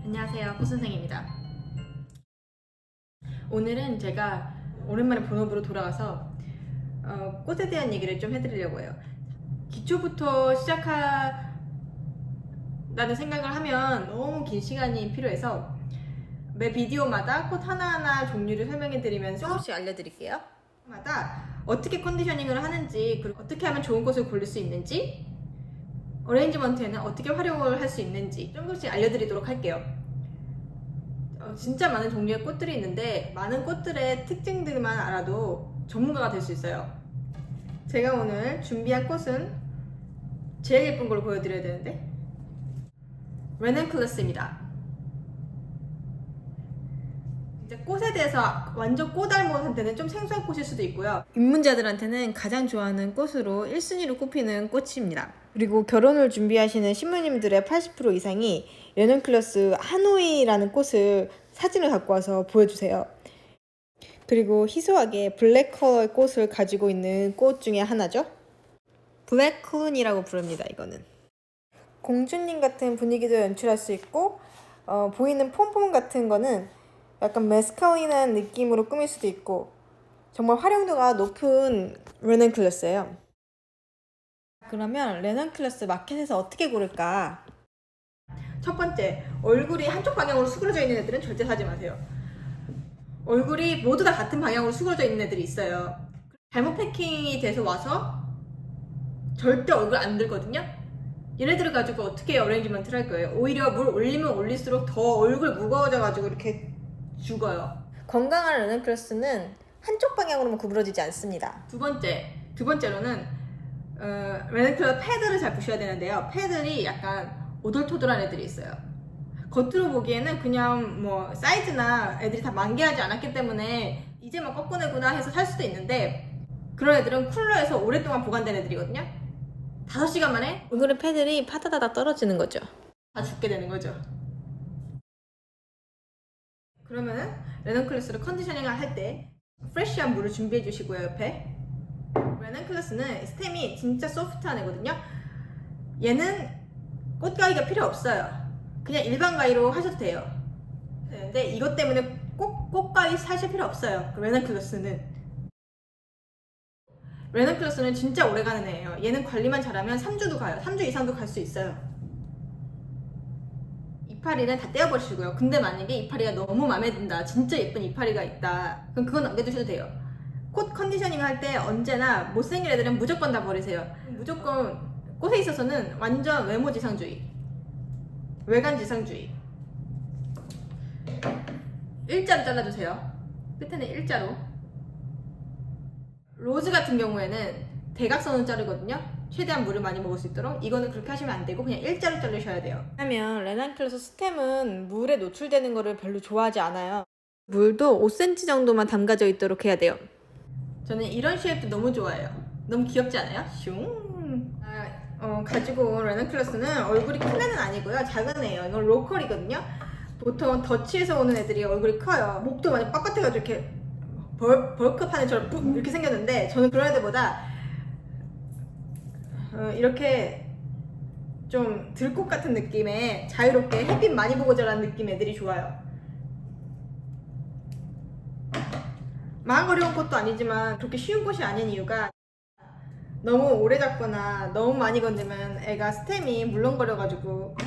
안녕하세요, 꽃선생입니다. 오늘은 제가 오랜만에 본업으로 돌아가서 꽃에 대한 얘기를 좀 해드리려고 해요. 기초부터 시작한다는 생각을 하면 너무 긴 시간이 필요해서 매 비디오마다 꽃 하나하나 종류를 설명해드리면서 조금씩 알려드릴게요. 마다 어떻게 컨디셔닝을 하는지, 그리고 어떻게 하면 좋은 꽃을 고를 수 있는지, 어레인지먼트에는 어떻게 활용을 할 수 있는지 조금씩 알려드리도록 할게요. 진짜 많은 종류의 꽃들이 있는데 많은 꽃들의 특징들만 알아도 전문가가 될 수 있어요. 제가 오늘 준비한 꽃은 제일 예쁜 걸 보여드려야 되는데 레넌클러스입니다. 이제 꽃에 대해서 완전 꽃알못한테는 좀 생소한 꽃일 수도 있고요. 입문자들한테는 가장 좋아하는 꽃으로 1순위로 꼽히는 꽃입니다. 그리고 결혼을 준비하시는 신부님들의 80% 이상이 레넌클러스 하노이라는 꽃을 사진을 갖고 와서 보여주세요. 그리고 희소하게 블랙 컬러의 꽃을 가지고 있는 꽃 중에 하나죠. 블랙 클룬이라고 부릅니다. 이거는 공주님 같은 분위기도 연출할 수 있고 보이는 폼폼 같은 거는 약간 메스칼린한 느낌으로 꾸밀 수도 있고 정말 활용도가 높은 레넌클러스예요. 그러면 레넌클러스 마켓에서 어떻게 고를까? 첫 번째, 얼굴이 한쪽 방향으로 수그러져 있는 애들은 절대 사지 마세요. 얼굴이 모두 다 같은 방향으로 수그러져 있는 애들이 있어요. 잘못 패킹이 돼서 와서 절대 얼굴 안 들거든요. 얘네들을 가지고 어떻게 어레인지먼트를 할 거예요? 오히려 물 올리면 올릴수록 더 얼굴 무거워져 가지고 이렇게 죽어요. 건강한 레넌클러스는 한쪽 방향으로만 구부러지지 않습니다. 두 번째로는 레넌클러스 패드를 잘 보셔야 되는데요. 패들이 약간 오돌토돌한 애들이 있어요. 겉으로 보기에는 그냥 뭐 사이즈나 애들이 다 만개하지 않았기 때문에 이제 막 꺾어내구나 해서 살 수도 있는데 그런 애들은 쿨러에서 오랫동안 보관된 애들이거든요. 5시간 만에 오늘의 패들이 파다다다 떨어지는 거죠. 다 죽게 되는 거죠. 그러면은 레넌클러스를 컨디셔닝을 할 때 프레쉬한 물을 준비해 주시고요. 옆에 레넌클러스는 스템이 진짜 소프트한 애거든요. 얘는 꽃가위가 필요 없어요. 그냥 일반 가위로 하셔도 돼요. 근데 이것 때문에 꼭 꽃가위 사실 필요 없어요. 레넌클러스는 진짜 오래가는 애예요. 얘는 관리만 잘하면 3주도 가요. 3주 이상도 갈 수 있어요. 이파리는 다 떼어버리시고요. 근데 만약에 이파리가 너무 마음에 든다, 진짜 예쁜 이파리가 있다, 그럼 그건 남겨두셔도 돼요. 꽃 컨디셔닝 할 때 언제나 못생긴 애들은 무조건 다 버리세요. 무조건 꽃에 있어서는 완전 외모지상주의, 외관지상주의. 일자로 잘라주세요. 끝에는 일자로. 로즈 같은 경우에는 대각선으로 자르거든요. 최대한 물을 많이 먹을 수 있도록. 이거는 그렇게 하시면 안 되고 그냥 일자로 자르셔야 돼요. 왜냐면 레넌클러스 스템은 물에 노출되는 거를 별로 좋아하지 않아요. 물도 5cm 정도만 담가져 있도록 해야 돼요. 저는 이런 쉐입도 너무 좋아해요. 너무 귀엽지 않아요? 슝. 가지고 온 레넌클러스는 얼굴이 큰 애는 아니고요. 작은 애예요. 이건 로컬이거든요. 보통 더치에서 오는 애들이 얼굴이 커요. 목도 완전 빳빳해가지고 이렇게 벌크판 애처럼 푹 이렇게 생겼는데 저는 그런 애들보다 이렇게 좀 들꽃 같은 느낌의 자유롭게 햇빛 많이 보고 자라는 느낌 애들이 좋아요. 망어려운 꽃도 아니지만 그렇게 쉬운 꽃이 아닌 이유가 너무 오래 잡거나 너무 많이 건드면 애가 스템이 물렁거려가지고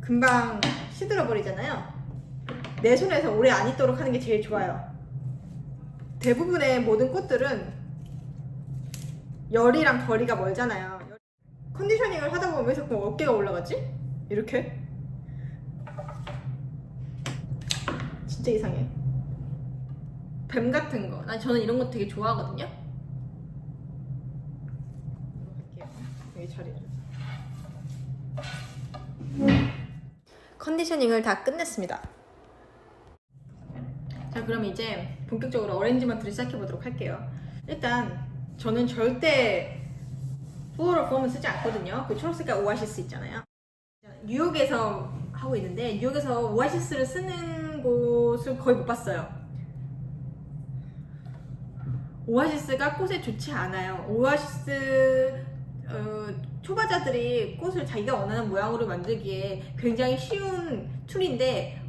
금방 시들어 버리잖아요. 내 손에서 오래 안 있도록 하는 게 제일 좋아요. 대부분의 모든 꽃들은 열이랑 거리가 멀잖아요. 컨디셔닝을 하다 보면 왜 자꾸 어깨가 올라가지? 이렇게? 진짜 이상해. 뱀 같은 거. 저는 이런 거 되게 좋아하거든요. 여기 자리를. 컨디셔닝을 다 끝냈습니다. 자, 그럼 이제 본격적으로 어레인지먼트를 시작해 보도록 할게요. 일단 저는 절대 플로럴 폼을 쓰지 않거든요. 그 초록색깔 오아시스 있잖아요. 뉴욕에서 하고 있는데 뉴욕에서 오아시스를 쓰는 곳을 거의 못 봤어요. 오아시스가 꽃에 좋지 않아요. 오아시스 초보자들이 꽃을 자기가 원하는 모양으로 만들기에 굉장히 쉬운 툴인데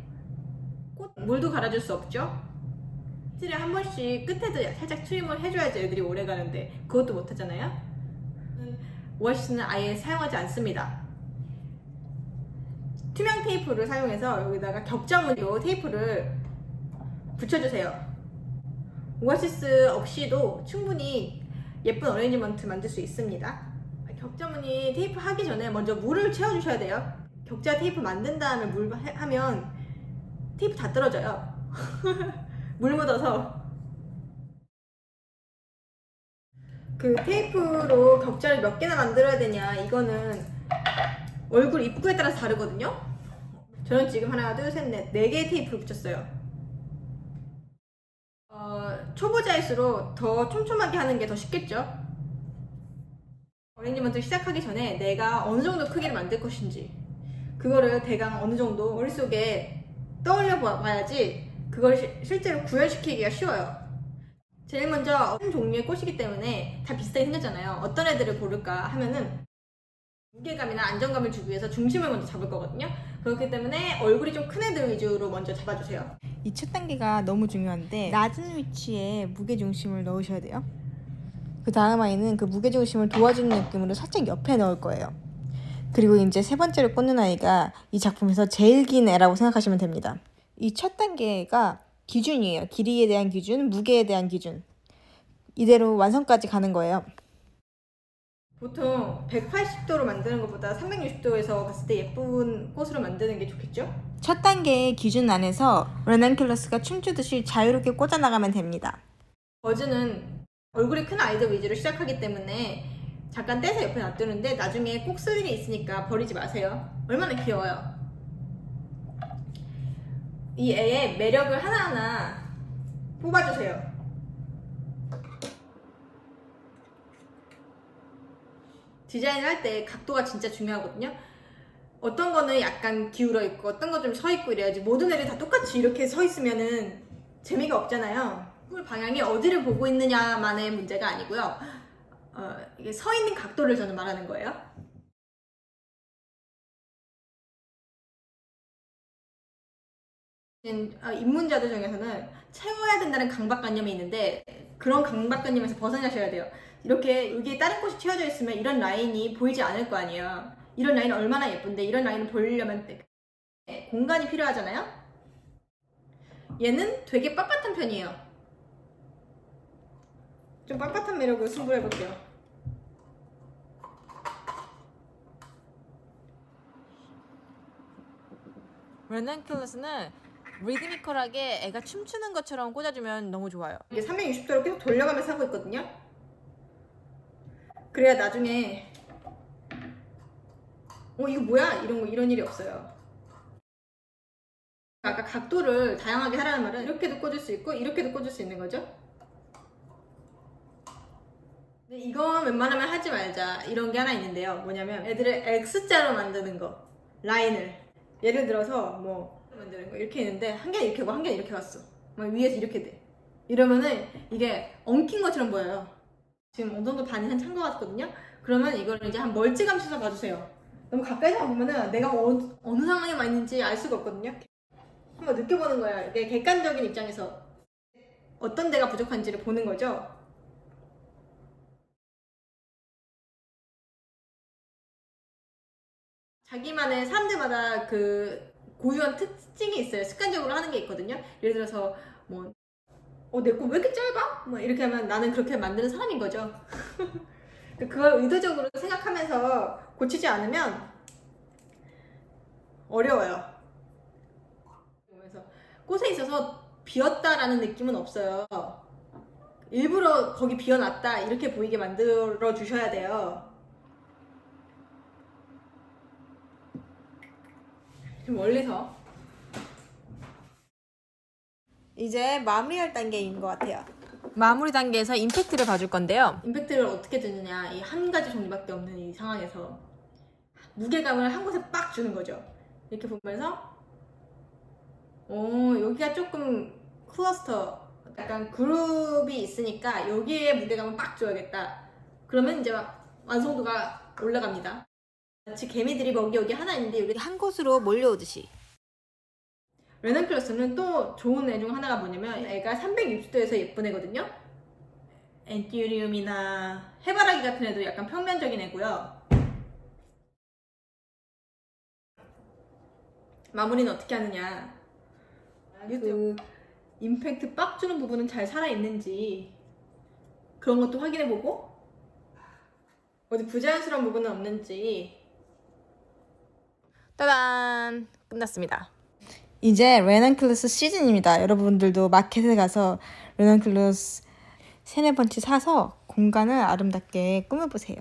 꽃 물도 갈아줄 수 없죠. 이틀에 한 번씩 끝에도 살짝 트림을 해줘야지 애들이 오래 가는데 그것도 못 하잖아요. 오아시스는 아예 사용하지 않습니다. 투명 테이프를 사용해서 여기다가 격자무늬로 테이프를 붙여주세요. 오아시스 없이도 충분히 예쁜 어레인지먼트 만들 수 있습니다. 격자무늬 테이프 하기 전에 먼저 물을 채워주셔야 돼요. 격자 테이프 만든 다음에 물 하면 테이프 다 떨어져요. 물 묻어서. 그 테이프로 격자를 몇 개나 만들어야 되냐, 이거는 얼굴 입구에 따라서 다르거든요. 저는 지금 하나, 둘, 셋, 넷, 4개의 테이프를 붙였어요. 초보자일수록 더 촘촘하게 하는 게 더 쉽겠죠. 어레인지먼트 시작하기 전에 내가 어느 정도 크기를 만들 것인지 그거를 대강 어느 정도 머릿속에 떠올려 봐야지 그걸 실제로 구현시키기가 쉬워요. 제일 먼저 한 종류의 꽃이기 때문에 다 비슷하게 생겼잖아요. 어떤 애들을 고를까 하면은 무게감이나 안정감을 주기 위해서 중심을 먼저 잡을 거거든요. 그렇기 때문에 얼굴이 좀 큰 애들 위주로 먼저 잡아주세요. 이 첫 단계가 너무 중요한데 낮은 위치에 무게중심을 넣으셔야 돼요. 그 다음 아이는 그 무게중심을 도와주는 느낌으로 살짝 옆에 넣을 거예요. 그리고 이제 세 번째로 꽂는 아이가 이 작품에서 제일 긴 애라고 생각하시면 됩니다. 이 첫 단계가 기준이에요. 길이에 대한 기준, 무게에 대한 기준. 이대로 완성까지 가는 거예요. 보통 180도로 만드는 것보다 360도에서 봤을 때 예쁜 꽃으로 만드는 게 좋겠죠? 첫 단계의 기준 안에서 레난큘러스가 춤추듯이 자유롭게 꽂아나가면 됩니다. 버즈는 얼굴이 큰 아이들 위주로 시작하기 때문에 잠깐 떼서 옆에 놔두는데 나중에 꼭 쓸 일이 있으니까 버리지 마세요. 얼마나 귀여워요. 이 애의 매력을 하나하나 뽑아주세요. 디자인을 할 때 각도가 진짜 중요하거든요. 어떤 거는 약간 기울어 있고 어떤 거 좀 서 있고 이래야지 모든 애들이 다 똑같이 이렇게 서 있으면은 재미가 없잖아요. 얼굴 방향이 어디를 보고 있느냐만의 문제가 아니고요. 이게 서 있는 각도를 저는 말하는 거예요. 입문자들 중에서는 채워야 된다는 강박관념이 있는데 그런 강박관념에서 벗어나셔야 돼요. 이렇게 여기에 다른 꽃이 채워져 있으면 이런 라인이 보이지 않을 거 아니에요. 이런 라인이 얼마나 예쁜데 이런 라인을 보이려면 공간이 필요하잖아요. 얘는 되게 빳빳한 편이에요. 좀 빳빳한 매력으로 승부를 해볼게요. 레난큘러스는 리드미컬하게 애가 춤추는 것처럼 꽂아주면 너무 좋아요. 이게 360도로 계속 돌려가면서 하고 있거든요. 그래야 나중에 이거 뭐야? 이런 일이 없어요. 아까 각도를 다양하게 하라는 말은 이렇게도 꽂을 수 있고 이렇게도 꽂을 수 있는 거죠. 근데 이건 웬만하면 하지 말자 이런 게 하나 있는데요. 뭐냐면 애들을 X자로 만드는 거, 라인을 예를 들어서 뭐 만드는 거 이렇게 있는데 한 개는 이렇게 하고 한 개는 이렇게 갔어. 막 위에서 이렇게 돼. 이러면은 이게 엉킨 것처럼 보여요. 지금 어느 정도 반이 찬 것 같거든요. 그러면 이걸 이제 한 멀찌감치서 봐주세요. 너무 가까이서 보면은 내가 어느 상황에 와 있는지 알 수가 없거든요. 한번 느껴보는 거야. 이게 객관적인 입장에서 어떤 데가 부족한지를 보는 거죠. 자기만의 사람들마다 그 고유한 특징이 있어요. 습관적으로 하는 게 있거든요. 예를 들어서 뭐 내 거 왜 이렇게 짧아? 뭐 이렇게 하면 나는 그렇게 만드는 사람인 거죠. 그걸 의도적으로 생각하면서 고치지 않으면 어려워요. 그래서 꽃에 있어서 비었다라는 느낌은 없어요. 일부러 거기 비워놨다 이렇게 보이게 만들어 주셔야 돼요. 좀 멀리서. 이제 마무리할 단계인 것 같아요. 마무리 단계에서 임팩트를 봐줄 건데요. 임팩트를 어떻게 주느냐, 이 한 가지 종류밖에 없는 이 상황에서 무게감을 한 곳에 빡 주는 거죠. 이렇게 보면서 여기가 조금 클러스터, 약간 그룹이 있으니까 여기에 무게감을 빡 줘야겠다. 그러면 이제 완성도가 올라갑니다. 마치 개미들이 먹이 하나 있는데 우리 한 곳으로 몰려오듯이. 레넌클러스는 또 좋은 애 중 하나가 뭐냐면 애가 360도에서 예쁜 애거든요. 엔티리움이나 해바라기 같은 애도 약간 평면적인 애고요. 마무리는 어떻게 하느냐, 그 임팩트 빡 주는 부분은 잘 살아있는지 그런 것도 확인해보고 어디 부자연스러운 부분은 없는지. 따단! 끝났습니다. 이제 레넌클로스 시즌입니다. 여러분들도 마켓에 가서 레넌클로스 3-4번치 사서 공간을 아름답게 꾸며보세요.